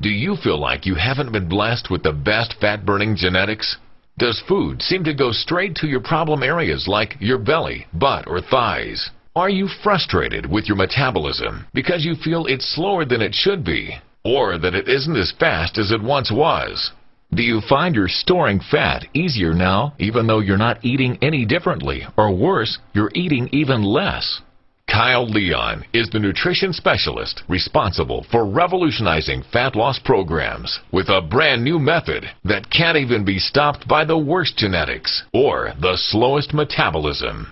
Do you feel like you haven't been blessed with the best fat-burning genetics? Does food seem to go straight to your problem areas like your belly, butt, or thighs? Are you frustrated with your metabolism because you feel it's slower than it should be, or that it isn't as fast as it once was? Do you find you're storing fat easier now, even though you're not eating any differently, or worse, you're eating even less? Kyle Leon is the nutrition specialist responsible for revolutionizing fat loss programs with a brand new method that can't even be stopped by the worst genetics or the slowest metabolism.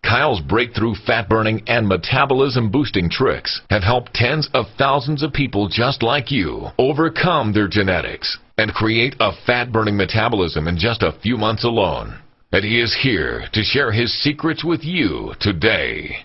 Kyle's breakthrough fat-burning and metabolism-boosting tricks have helped tens of thousands of people just like you overcome their genetics and create a fat-burning metabolism in just a few months alone. And he is here to share his secrets with you today.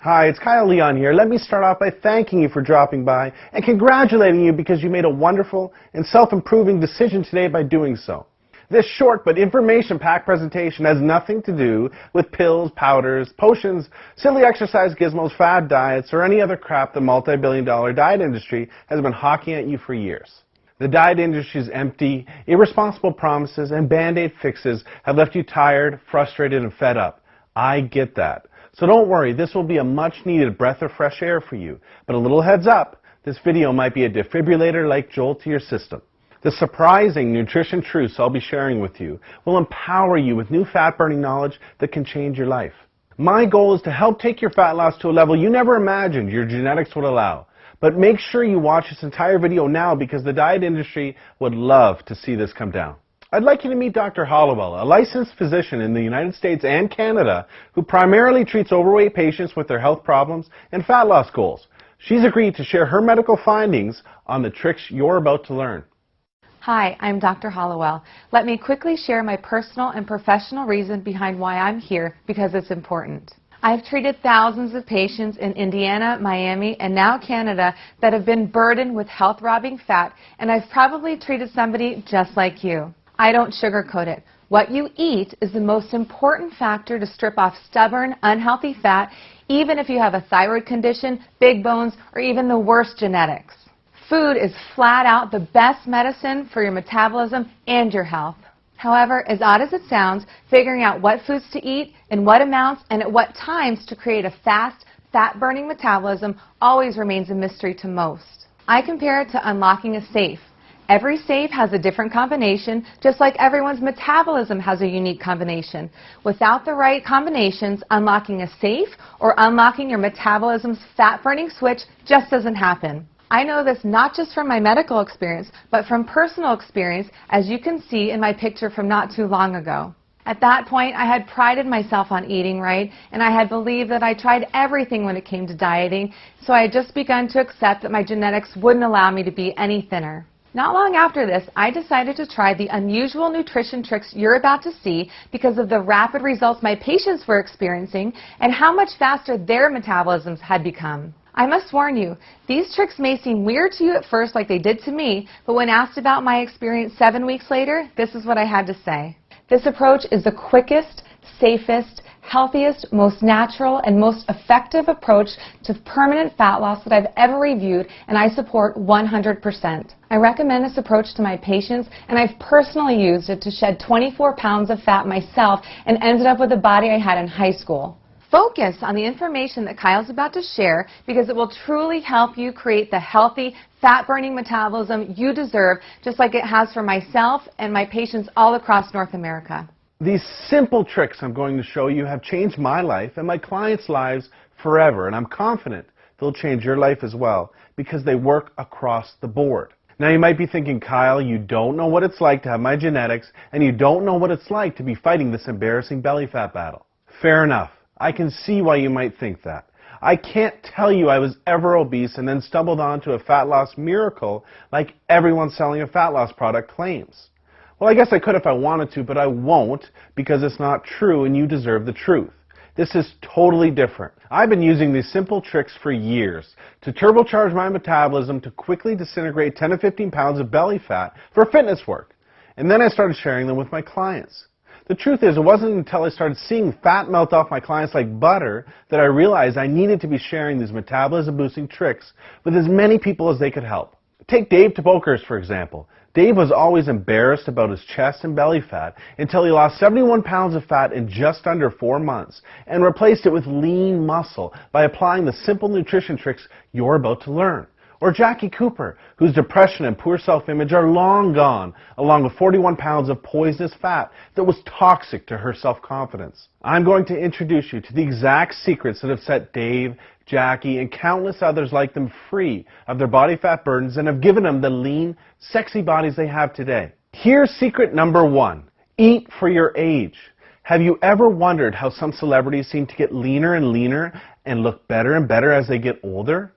Hi, it's Kyle Leon here. Let me start off by thanking you for dropping by and congratulating you because you made a wonderful and self-improving decision today by doing so. This short but information-packed presentation has nothing to do with pills, powders, potions, silly exercise gizmos, fad diets, or any other crap the multi-billion-dollar diet industry has been hawking at you for years. The diet industry's empty, irresponsible promises and band-aid fixes have left you tired, frustrated, and fed up. I get that. So don't worry, this will be a much-needed breath of fresh air for you. But a little heads up, this video might be a defibrillator-like jolt to your system. The surprising nutrition truths I'll be sharing with you will empower you with new fat-burning knowledge that can change your life. My goal is to help take your fat loss to a level you never imagined your genetics would allow. But make sure you watch this entire video now because the diet industry would love to see this come down. I'd like you to meet Dr. Hollowell, a licensed physician in the United States and Canada who primarily treats overweight patients with their health problems and fat loss goals. She's agreed to share her medical findings on the tricks you're about to learn. Hi, I'm Dr. Hollowell. Let me quickly share my personal and professional reason behind why I'm here because it's important. I've treated thousands of patients in Indiana, Miami, and now Canada that have been burdened with health-robbing fat, and I've probably treated somebody just like you. I don't sugarcoat it. What you eat is the most important factor to strip off stubborn, unhealthy fat, even if you have a thyroid condition, big bones, or even the worst genetics. Food is flat out the best medicine for your metabolism and your health. However, as odd as it sounds, figuring out what foods to eat, in what amounts, and at what times to create a fast, fat-burning metabolism always remains a mystery to most. I compare it to unlocking a safe. Every safe has a different combination, just like everyone's metabolism has a unique combination. Without the right combinations, unlocking a safe or unlocking your metabolism's fat-burning switch just doesn't happen. I know this not just from my medical experience, but from personal experience, as you can see in my picture from not too long ago. At that point, I had prided myself on eating right, and I had believed that I tried everything when it came to dieting, so I had just begun to accept that my genetics wouldn't allow me to be any thinner. Not long after this, I decided to try the unusual nutrition tricks you're about to see because of the rapid results my patients were experiencing and how much faster their metabolisms had become. I must warn you, these tricks may seem weird to you at first like they did to me, but when asked about my experience 7 weeks later, this is what I had to say. This approach is the quickest, safest, healthiest, most natural, and most effective approach to permanent fat loss that I've ever reviewed, and I support 100%. I recommend this approach to my patients, and I've personally used it to shed 24 pounds of fat myself and ended up with the body I had in high school. Focus on the information that Kyle's about to share because it will truly help you create the healthy, fat-burning metabolism you deserve, just like it has for myself and my patients all across North America. These simple tricks I'm going to show you have changed my life and my clients' lives forever, and I'm confident they'll change your life as well because they work across the board. Now you might be thinking, Kyle, you don't know what it's like to have my genetics, and you don't know what it's like to be fighting this embarrassing belly fat battle. Fair enough. I can see why you might think that. I can't tell you I was ever obese and then stumbled onto a fat loss miracle like everyone selling a fat loss product claims. Well, I guess I could if I wanted to, but I won't because it's not true and you deserve the truth. This is totally different. I've been using these simple tricks for years to turbocharge my metabolism to quickly disintegrate 10 to 15 pounds of belly fat for fitness work. And then I started sharing them with my clients. The truth is, it wasn't until I started seeing fat melt off my clients like butter that I realized I needed to be sharing these metabolism-boosting tricks with as many people as they could help. Take Dave Tabokers, for example. Dave was always embarrassed about his chest and belly fat until he lost 71 pounds of fat in just under 4 months and replaced it with lean muscle by applying the simple nutrition tricks you're about to learn. Or Jackie Cooper, whose depression and poor self-image are long gone, along with 41 pounds of poisonous fat that was toxic to her self-confidence. I'm going to introduce you to the exact secrets that have set Dave, Jackie, and countless others like them free of their body fat burdens and have given them the lean, sexy bodies they have today. Here's secret number 1. Eat for your age. Have you ever wondered how some celebrities seem to get leaner and leaner and look better and better as they get older?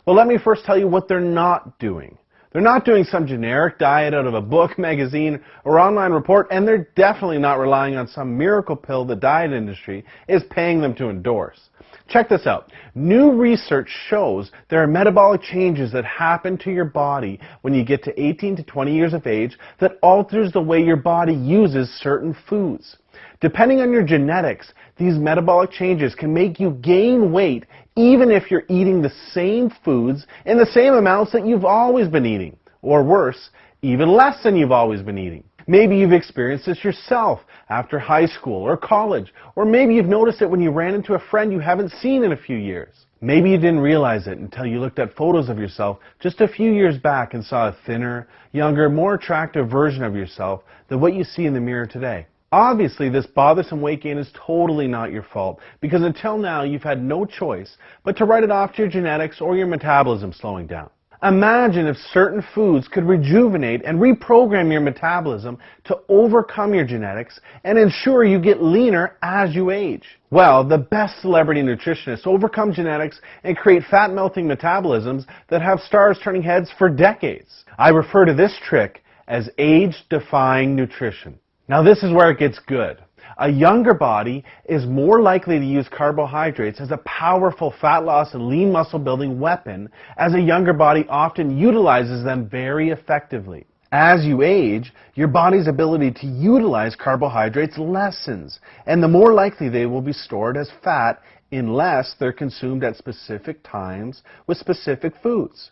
Well, let me first tell you what they're not doing. They're not doing some generic diet out of a book, magazine, or online report, and they're definitely not relying on some miracle pill the diet industry is paying them to endorse. Check this out. New research shows there are metabolic changes that happen to your body when you get to 18 to 20 years of age that alters the way your body uses certain foods. Depending on your genetics, these metabolic changes can make you gain weight even if you're eating the same foods in the same amounts that you've always been eating. Or worse, even less than you've always been eating. Maybe you've experienced this yourself after high school or college, or maybe you've noticed it when you ran into a friend you haven't seen in a few years. Maybe you didn't realize it until you looked at photos of yourself just a few years back and saw a thinner, younger, more attractive version of yourself than what you see in the mirror today. Obviously, this bothersome weight gain is totally not your fault, because until now you've had no choice but to write it off to your genetics or your metabolism slowing down. Imagine if certain foods could rejuvenate and reprogram your metabolism to overcome your genetics and ensure you get leaner as you age. Well, the best celebrity nutritionists overcome genetics and create fat-melting metabolisms that have stars turning heads for decades. I refer to this trick as age-defying nutrition. Now this is where it gets good. A younger body is more likely to use carbohydrates as a powerful fat loss and lean muscle building weapon, as a younger body often utilizes them very effectively. As you age, your body's ability to utilize carbohydrates lessens, and the more likely they will be stored as fat unless they're consumed at specific times with specific foods.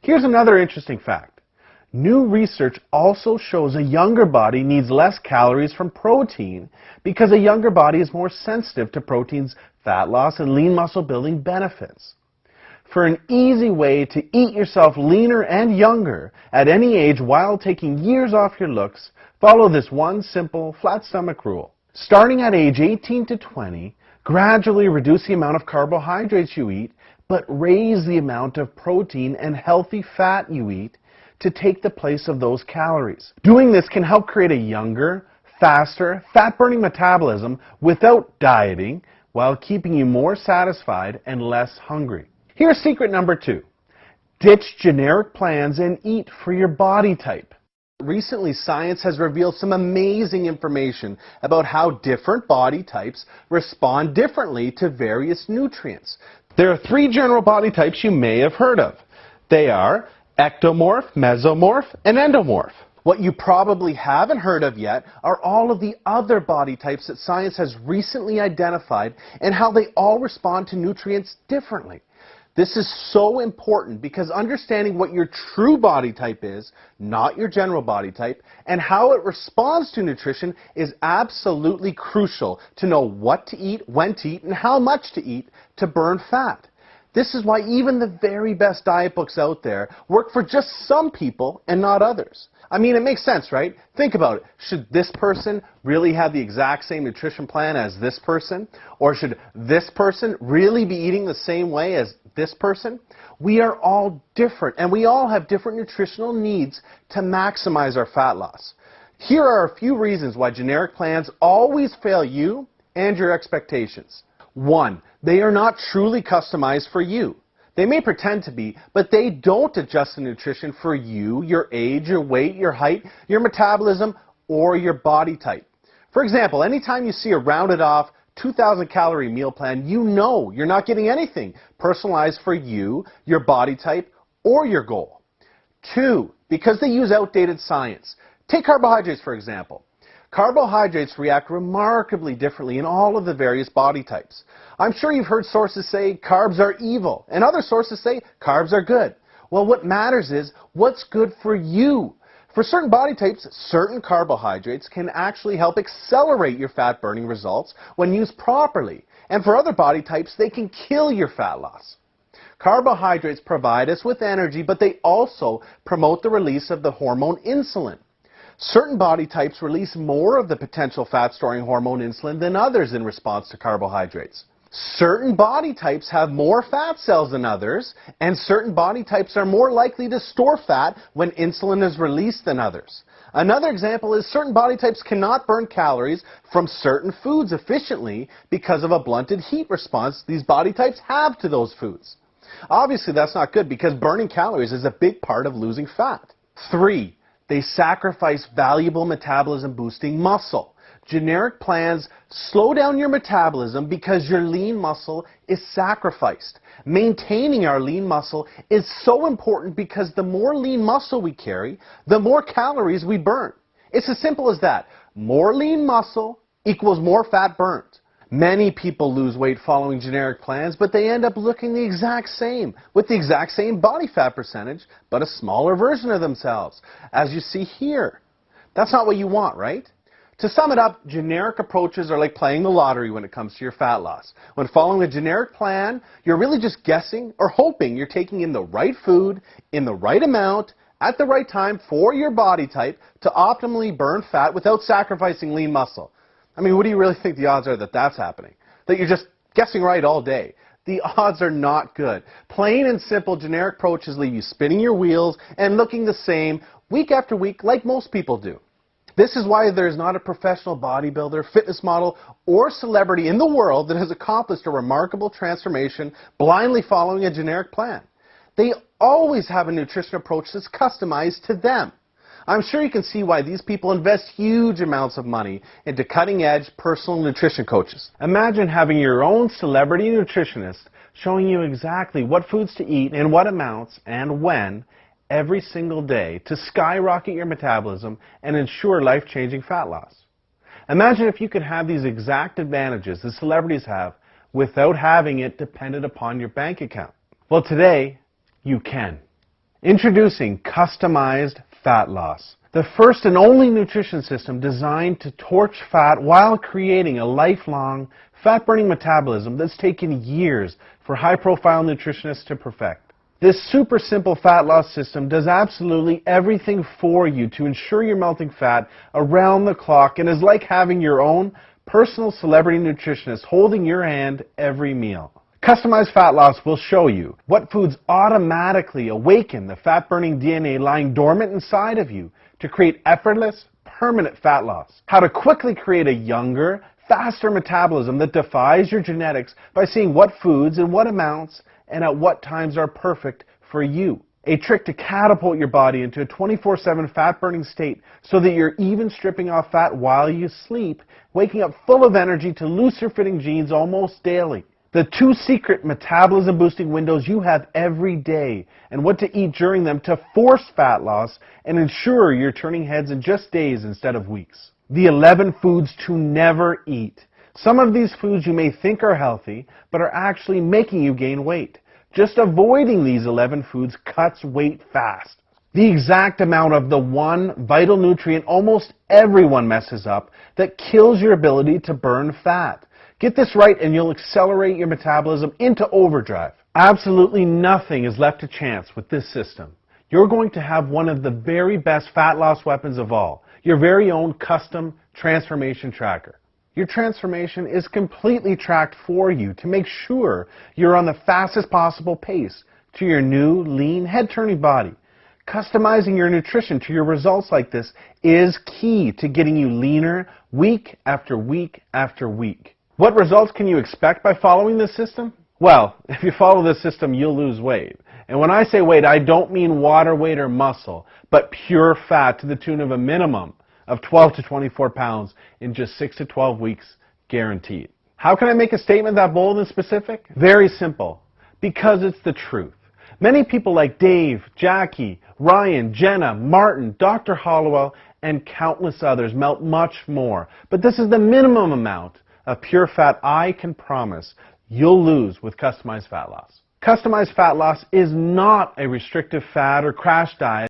Here's another interesting fact. New research also shows a younger body needs less calories from protein because a younger body is more sensitive to protein's fat loss and lean muscle building benefits. For an easy way to eat yourself leaner and younger at any age while taking years off your looks, follow this one simple flat stomach rule. Starting at age 18 to 20, gradually reduce the amount of carbohydrates you eat, but raise the amount of protein and healthy fat you eat to take the place of those calories. Doing this can help create a younger, faster, fat-burning metabolism without dieting while keeping you more satisfied and less hungry. Here's secret number 2. Ditch generic plans and eat for your body type. Recently, science has revealed some amazing information about how different body types respond differently to various nutrients. There are 3 general body types you may have heard of. They are ectomorph, mesomorph, and endomorph. What you probably haven't heard of yet are all of the other body types that science has recently identified and how they all respond to nutrients differently. This is so important because understanding what your true body type is, not your general body type, and how it responds to nutrition is absolutely crucial to know what to eat, when to eat, and how much to eat to burn fat. This is why even the very best diet books out there work for just some people and not others. I mean, it makes sense, right? Think about it. Should this person really have the exact same nutrition plan as this person? Or should this person really be eating the same way as this person? We are all different, and we all have different nutritional needs to maximize our fat loss. Here are a few reasons why generic plans always fail you and your expectations. 1. They are not truly customized for you. They may pretend to be, but they don't adjust the nutrition for you, your age, your weight, your height, your metabolism, or your body type. For example, anytime you see a rounded off 2,000 calorie meal plan, you know you're not getting anything personalized for you, your body type, or your goal. 2. Because they use outdated science. Take carbohydrates, for example. Carbohydrates react remarkably differently in all of the various body types. I'm sure you've heard sources say carbs are evil, and other sources say carbs are good. Well, what matters is what's good for you. For certain body types, certain carbohydrates can actually help accelerate your fat-burning results when used properly. And for other body types, they can kill your fat loss. Carbohydrates provide us with energy, but they also promote the release of the hormone insulin. Certain body types release more of the potential fat-storing hormone insulin than others in response to carbohydrates. Certain body types have more fat cells than others, and certain body types are more likely to store fat when insulin is released than others. Another example is certain body types cannot burn calories from certain foods efficiently because of a blunted heat response these body types have to those foods. Obviously, that's not good because burning calories is a big part of losing fat. 3. They sacrifice valuable metabolism-boosting muscle. Generic plans slow down your metabolism because your lean muscle is sacrificed. Maintaining our lean muscle is so important because the more lean muscle we carry, the more calories we burn. It's as simple as that. More lean muscle equals more fat burnt. Many people lose weight following generic plans, but they end up looking the exact same, with the exact same body fat percentage, but a smaller version of themselves, as you see here. That's not what you want, right? To sum it up, generic approaches are like playing the lottery when it comes to your fat loss. When following a generic plan, you're really just guessing or hoping you're taking in the right food, in the right amount, at the right time for your body type to optimally burn fat without sacrificing lean muscle. I mean, what do you really think the odds are that that's happening? That you're just guessing right all day? The odds are not good. Plain and simple generic approaches leave you spinning your wheels and looking the same week after week like most people do. This is why there is not a professional bodybuilder, fitness model, or celebrity in the world that has accomplished a remarkable transformation blindly following a generic plan. They always have a nutrition approach that's customized to them. I'm sure you can see why these people invest huge amounts of money into cutting-edge personal nutrition coaches. Imagine having your own celebrity nutritionist showing you exactly what foods to eat in what amounts and when every single day to skyrocket your metabolism and ensure life-changing fat loss. Imagine if you could have these exact advantages the celebrities have without having it dependent upon your bank account. Well, today, you can. Introducing Customized Fat Loss, the first and only nutrition system designed to torch fat while creating a lifelong fat-burning metabolism that's taken years for high-profile nutritionists to perfect. This super simple fat loss system does absolutely everything for you to ensure you're melting fat around the clock and is like having your own personal celebrity nutritionist holding your hand every meal. Customized Fat Loss will show you what foods automatically awaken the fat-burning DNA lying dormant inside of you to create effortless, permanent fat loss. How to quickly create a younger, faster metabolism that defies your genetics by seeing what foods and what amounts and at what times are perfect for you. A trick to catapult your body into a 24/7 fat-burning state so that you're even stripping off fat while you sleep, waking up full of energy to looser-fitting jeans almost daily. The 2 secret metabolism-boosting windows you have every day and what to eat during them to force fat loss and ensure you're turning heads in just days instead of weeks. The 11 foods to never eat. Some of these foods you may think are healthy, but are actually making you gain weight. Just avoiding these 11 foods cuts weight fast. The exact amount of the one vital nutrient almost everyone messes up that kills your ability to burn fat. Get this right and you'll accelerate your metabolism into overdrive. Absolutely nothing is left to chance with this system. You're going to have one of the very best fat loss weapons of all, your very own custom transformation tracker. Your transformation is completely tracked for you to make sure you're on the fastest possible pace to your new, lean, head-turning body. Customizing your nutrition to your results like this is key to getting you leaner week after week after week. What results can you expect by following this system? Well, if you follow this system, you'll lose weight. And when I say weight, I don't mean water weight or muscle, but pure fat to the tune of a minimum of 12 to 24 pounds in just 6 to 12 weeks, guaranteed. How can I make a statement that bold and specific? Very simple. Because it's the truth. Many people like Dave, Jackie, Ryan, Jenna, Martin, Dr. Hollowell, and countless others melt much more. But this is the minimum amount of pure fat I can promise you'll lose with Customized Fat Loss. Customized fat loss is not a restrictive fad or crash diet.